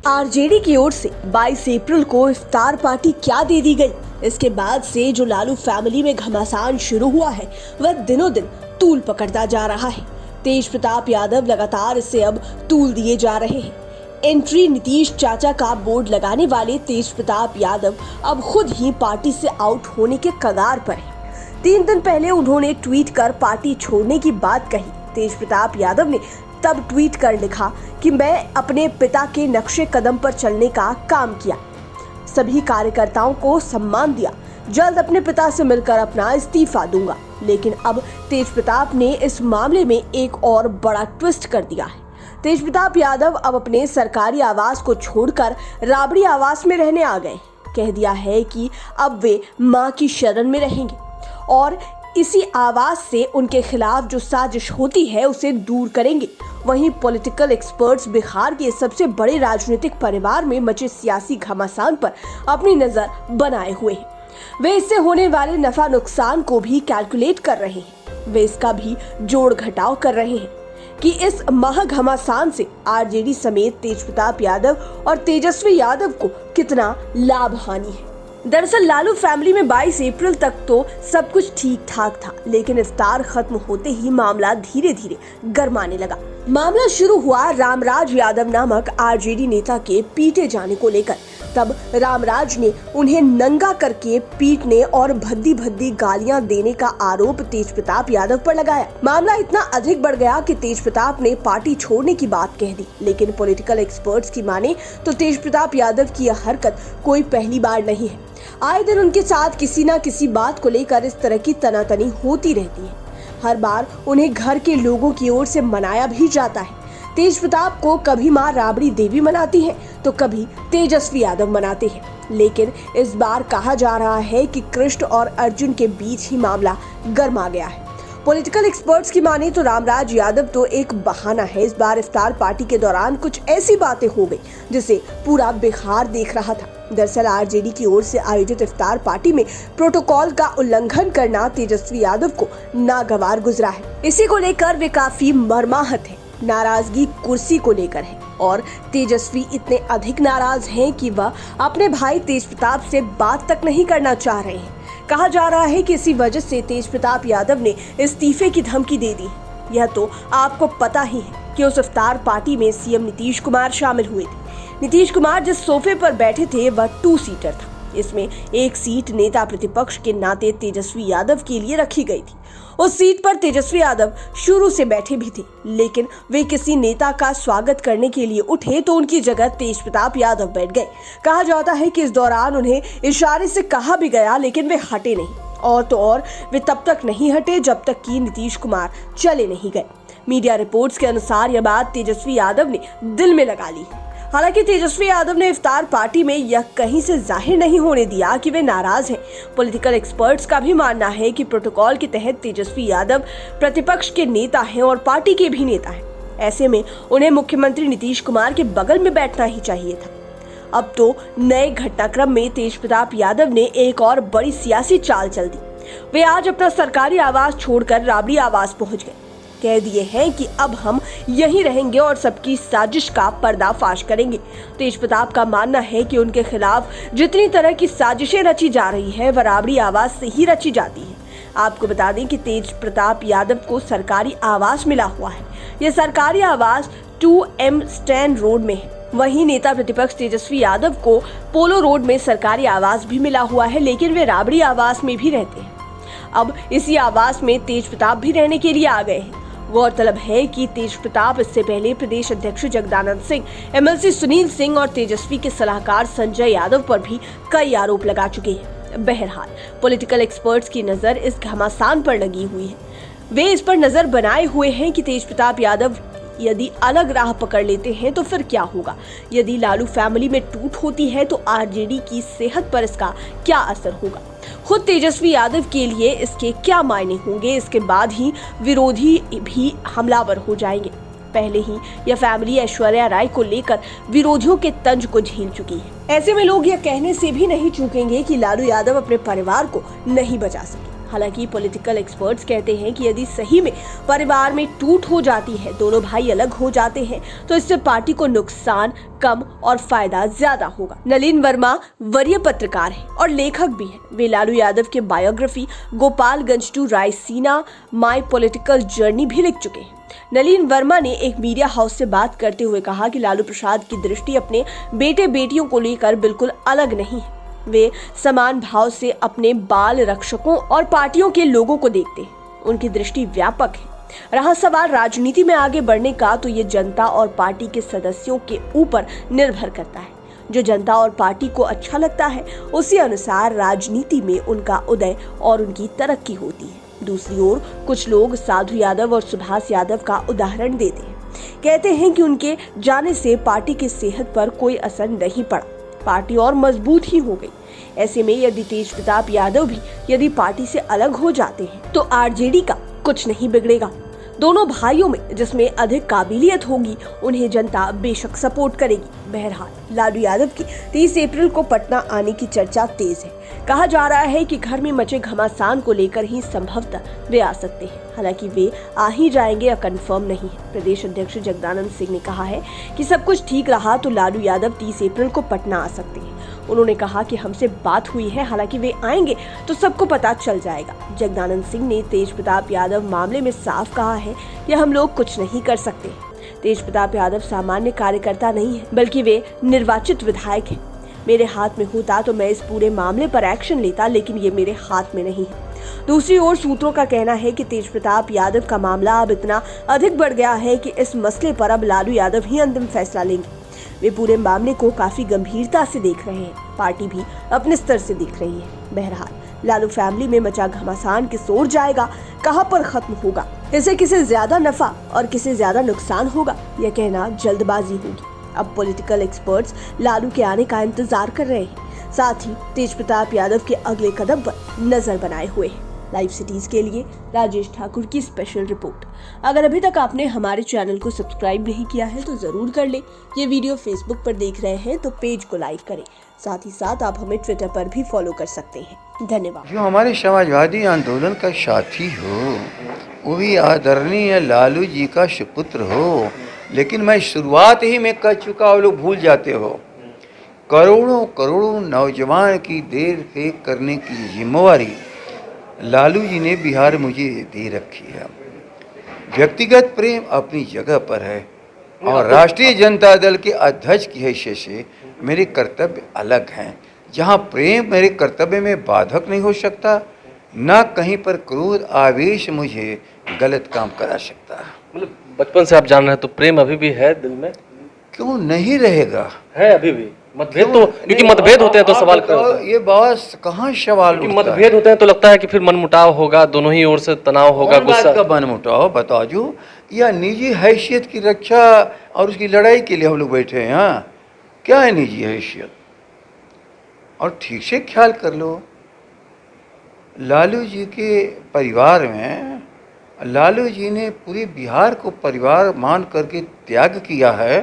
RJD की ओर से 22 अप्रैल को इफ्तार पार्टी क्या दे दी गई। इसके बाद से जो लालू फैमिली में घमासान शुरू हुआ है वह दिनों दिन तूल पकड़ता जा रहा है। तेज प्रताप यादव लगातार इससे अब तूल दिए जा रहे हैं। एंट्री नीतीश चाचा का बोर्ड लगाने वाले तेज प्रताप यादव अब खुद ही पार्टी से आउट होने के कगार पर है। 3 दिन पहले उन्होंने ट्वीट कर पार्टी छोड़ने की बात कही। तेज प्रताप यादव ने तब ट्वीट कर लिखा कि मैं अपने पिता के नक्शे कदम पर चलने का काम किया, सभी कार्यकर्ताओं को सम्मान दिया, जल्द अपने पिता से मिलकर अपना इस्तीफा दूंगा। लेकिन अब तेज प्रताप ने इस मामले में एक और बड़ा ट्विस्ट कर दिया है। तेज प्रताप यादव अब अपने सरकारी आवास को छोड़कर राबड़ी आवास में रहने आ गए। कह दिया है कि अब वे मां की शरण में रहेंगे और इसी आवाज से उनके खिलाफ जो साजिश होती है उसे दूर करेंगे। वहीं पॉलिटिकल एक्सपर्ट्स बिहार के सबसे बड़े राजनीतिक परिवार में मचे सियासी घमासान पर अपनी नजर बनाए हुए हैं। वे इससे होने वाले नफा नुकसान को भी कैलकुलेट कर रहे हैं। वे इसका भी जोड़ घटाव कर रहे हैं कि इस महाघमासान से आरजेडी समेत तेज प्रताप यादव और तेजस्वी यादव को कितना लाभ हानि है। दरअसल लालू फैमिली में 22 अप्रैल तक तो सब कुछ ठीक ठाक था, लेकिन इफ्तार खत्म होते ही मामला धीरे धीरे गरमाने लगा। मामला शुरू हुआ रामराज यादव नामक आरजेडी नेता के पीटे जाने को लेकर। तब रामराज ने उन्हें नंगा करके पीटने और भद्दी भद्दी गालियां देने का आरोप तेज प्रताप यादव पर लगाया। मामला इतना अधिक बढ़ गया कि तेज प्रताप ने पार्टी छोड़ने की बात कह दी। लेकिन पॉलिटिकल एक्सपर्ट्स की माने तो तेज प्रताप यादव की यह हरकत कोई पहली बार नहीं है। आए दिन उनके साथ किसी न किसी बात को लेकर इस तरह की तनातनी होती रहती है। हर बार उन्हें घर के लोगों की ओर से मनाया भी जाता है। तेज प्रताप को कभी मां राबड़ी देवी मनाती है तो कभी तेजस्वी यादव मनाते हैं। लेकिन इस बार कहा जा रहा है कि कृष्ण और अर्जुन के बीच ही मामला गर्मा गया है। पॉलिटिकल एक्सपर्ट्स की माने तो रामराज यादव तो एक बहाना है। इस बार इफ्तार पार्टी के दौरान कुछ ऐसी बातें हो गई जिसे पूरा बिहार देख रहा था। दरअसल आरजेडी की ओर से आयोजित इफ्तार पार्टी में प्रोटोकॉल का उल्लंघन करना तेजस्वी यादव को नागवार गुजरा है। इसी को लेकर वे काफी मर्माहत है। नाराजगी कुर्सी को लेकर है और तेजस्वी इतने अधिक नाराज हैं कि वह अपने भाई तेज प्रताप से बात तक नहीं करना चाह रहे हैं। कहा जा रहा है कि इसी वजह से तेज प्रताप यादव ने इस्तीफे की धमकी दे दी। यह तो आपको पता ही है कि उस इफ्तार पार्टी में सीएम नीतीश कुमार शामिल हुए थे। नीतीश कुमार जिस सोफे पर बैठे थे वह 2 सीटर था। इसमें एक सीट नेता प्रतिपक्ष के नाते तेजस्वी यादव के लिए रखी गई थी। उस सीट पर तेजस्वी यादव शुरू से बैठे भी थे, लेकिन वे किसी नेता का स्वागत करने के लिए उठे तो उनकी जगह तेज प्रताप यादव बैठ गए। कहा जाता है कि इस दौरान उन्हें इशारे से कहा भी गया, लेकिन वे हटे नहीं। और तो और वे तब तक नहीं हटे जब तक कि नीतीश कुमार चले नहीं गए। मीडिया रिपोर्ट्स के अनुसार यह बात तेजस्वी यादव ने दिल में लगा ली। हालांकि तेजस्वी यादव ने इफ्तार पार्टी में यह कहीं से जाहिर नहीं होने दिया कि वे नाराज हैं। पॉलिटिकल एक्सपर्ट्स का भी मानना है कि प्रोटोकॉल के तहत तेजस्वी यादव प्रतिपक्ष के नेता हैं और पार्टी के भी नेता हैं। ऐसे में उन्हें मुख्यमंत्री नीतीश कुमार के बगल में बैठना ही चाहिए था। अब तो नए घटनाक्रम में तेज प्रताप यादव ने एक और बड़ी सियासी चाल चल दी। वे आज अपना सरकारी आवास छोड़कर राबड़ी आवास पहुंच गए। कह दिए हैं कि अब हम यहीं रहेंगे और सबकी साजिश का पर्दाफाश करेंगे। तेज प्रताप का मानना है कि उनके खिलाफ जितनी तरह की साजिशें रची जा रही है वह राबड़ी आवास से ही रची जाती है। आपको बता दें कि तेज प्रताप यादव को सरकारी आवास मिला हुआ है। यह सरकारी आवास 2M स्टैंड रोड में है। वहीं नेता प्रतिपक्ष तेजस्वी यादव को पोलो रोड में सरकारी आवास भी मिला हुआ है, लेकिन वे राबड़ी आवास में भी रहते हैं। अब इसी आवास में तेज प्रताप भी रहने के लिए आ गए हैं। गौरतलब है कि तेज प्रताप इससे पहले प्रदेश अध्यक्ष जगदानंद सिंह, एमएलसी सुनील सिंह और तेजस्वी के सलाहकार संजय यादव पर भी कई आरोप लगा चुके हैं। बहरहाल पॉलिटिकल एक्सपर्ट्स की नजर इस घमासान पर लगी हुई है। वे इस पर नजर बनाए हुए हैं कि तेज प्रताप यादव यदि अलग राह पकड़ लेते हैं तो फिर क्या होगा। यदि लालू फैमिली में टूट होती है तो आरजेडी की सेहत पर इसका क्या असर होगा। खुद तेजस्वी यादव के लिए इसके क्या मायने होंगे। इसके बाद ही विरोधी भी हमलावर हो जाएंगे। पहले ही यह फैमिली ऐश्वर्या राय को लेकर विरोधियों के तंज को झेल चुकी है। ऐसे में लोग यह कहने से भी नहीं चूकेंगे कि लालू यादव अपने परिवार को नहीं बचा सके। हालांकि पॉलिटिकल एक्सपर्ट्स कहते हैं कि यदि सही में परिवार में टूट हो जाती है, दोनों भाई अलग हो जाते हैं, तो इससे पार्टी को नुकसान कम और फायदा ज्यादा होगा। नलिन वर्मा वरीय पत्रकार है और लेखक भी है। वे लालू यादव के biography Gopalganj to Raisina my political journey भी लिख चुके हैं। नलिन वर्मा ने एक मीडिया हाउस से बात करते हुए कहा कि लालू प्रसाद की दृष्टि अपने बेटे बेटियों को लेकर बिल्कुल अलग नहीं है। वे समान भाव से अपने बाल रक्षकों और पार्टियों के लोगों को देखते हैं। उनकी दृष्टि व्यापक है। रहा सवाल राजनीति में आगे बढ़ने का, तो ये जनता और पार्टी के सदस्यों के ऊपर निर्भर करता है। जो जनता और पार्टी को अच्छा लगता है, उसी अनुसार राजनीति में उनका उदय और उनकी तरक्की होती है। दूसरी ओर कुछ लोग साधु यादव और सुभाष यादव का उदाहरण देते हैं। कहते हैं कि उनके जाने से पार्टी की सेहत पर कोई असर नहीं पड़ा, पार्टी और मजबूत ही हो गई। ऐसे में यदि तेज प्रताप यादव भी यदि पार्टी से अलग हो जाते हैं, तो आरजेडी का कुछ नहीं बिगड़ेगा। दोनों भाइयों में जिसमें अधिक काबिलियत होगी, उन्हें जनता बेशक सपोर्ट करेगी। बहरहाल लालू यादव की 30 अप्रैल को पटना आने की चर्चा तेज है। कहा जा रहा है कि घर में मचे घमासान को लेकर ही संभवतः वे आ सकते हैं। हालांकि वे आ ही जाएंगे या कंफर्म नहीं है। प्रदेश अध्यक्ष जगदानंद सिंह ने कहा है कि सब कुछ ठीक रहा तो लालू यादव 30 अप्रैल को पटना आ सकते हैं। उन्होंने कहा कि हमसे बात हुई है, हालांकि वे आएंगे तो सबको पता चल जाएगा। जगदानंद सिंह ने तेज प्रताप यादव मामले में साफ कहा है कि हम लोग कुछ नहीं कर सकते। तेज प्रताप यादव सामान्य कार्यकर्ता नहीं है, बल्कि वे निर्वाचित विधायक हैं। मेरे हाथ में होता तो मैं इस पूरे मामले पर एक्शन लेता, लेकिन ये मेरे हाथ में नहीं है। दूसरी ओर सूत्रों का कहना है कि तेज प्रताप यादव का मामला अब इतना अधिक बढ़ गया है कि इस मसले पर अब लालू यादव ही अंतिम फैसला लेंगे। वे पूरे मामले को काफी गंभीरता से देख रहे हैं, पार्टी भी अपने स्तर से देख रही है। बहरहाल लालू फैमिली में मचा घमासान किस ओर जाएगा, कहां पर खत्म होगा, इसे किसे ज्यादा नफा और किसे ज्यादा नुकसान होगा, यह कहना जल्दबाजी होगी। अब पॉलिटिकल एक्सपर्ट्स लालू के आने का इंतजार कर रहे हैं, साथ ही तेज प्रताप यादव के अगले कदम पर नजर बनाए हुए हैं। लाइव सिटीज के लिए राजेश ठाकुर की स्पेशल रिपोर्ट। अगर अभी तक आपने हमारे चैनल को सब्सक्राइब नहीं किया है तो जरूर कर ले। ये वीडियो फेसबुक पर देख रहे हैं तो पेज को लाइक करें। साथ ही साथ आप हमें ट्विटर पर भी फॉलो कर सकते हैं। धन्यवाद। जो हमारे समाजवादी आंदोलन का साथी हो, वो भी आदरणीय लालू जी का सुपुत्र हो, लेकिन मैं शुरुआत ही में कह चुका, आप लोग भूल जाते हो। करोड़ों करोड़ों नौजवान की देर फेंक करने की जिम्मेवारी लालू जी ने बिहार मुझे दे रखी है। व्यक्तिगत प्रेम अपनी जगह पर है और राष्ट्रीय जनता दल के अध्यक्ष की हैसियत से मेरे कर्तव्य अलग हैं। जहां प्रेम मेरे कर्तव्य में बाधक नहीं हो सकता, न कहीं पर क्रोध आवेश मुझे गलत काम करा सकता। मतलब बचपन से आप जान रहे हैं तो प्रेम अभी भी है दिल में? क्यों नहीं रहेगा? है अभी भी। मतभेद तो क्योंकि मतभेद होते हैं तो सवाल खड़ा होता है। ये बात कहाँ सवाल उठता है? मतभेद होते हैं तो लगता है कि फिर मनमुटाव होगा, दोनों ही ओर से तनाव होगा, गुस्सा का मनमुटाव बता जो, या निजी हैसियत की रक्षा और उसकी लड़ाई के लिए हम लोग बैठे हैं। यहाँ क्या है निजी हैसियत? और ठीक से ख्याल कर लो, लालू जी के परिवार में लालू जी ने पूरे बिहार को परिवार मान करके त्याग किया है।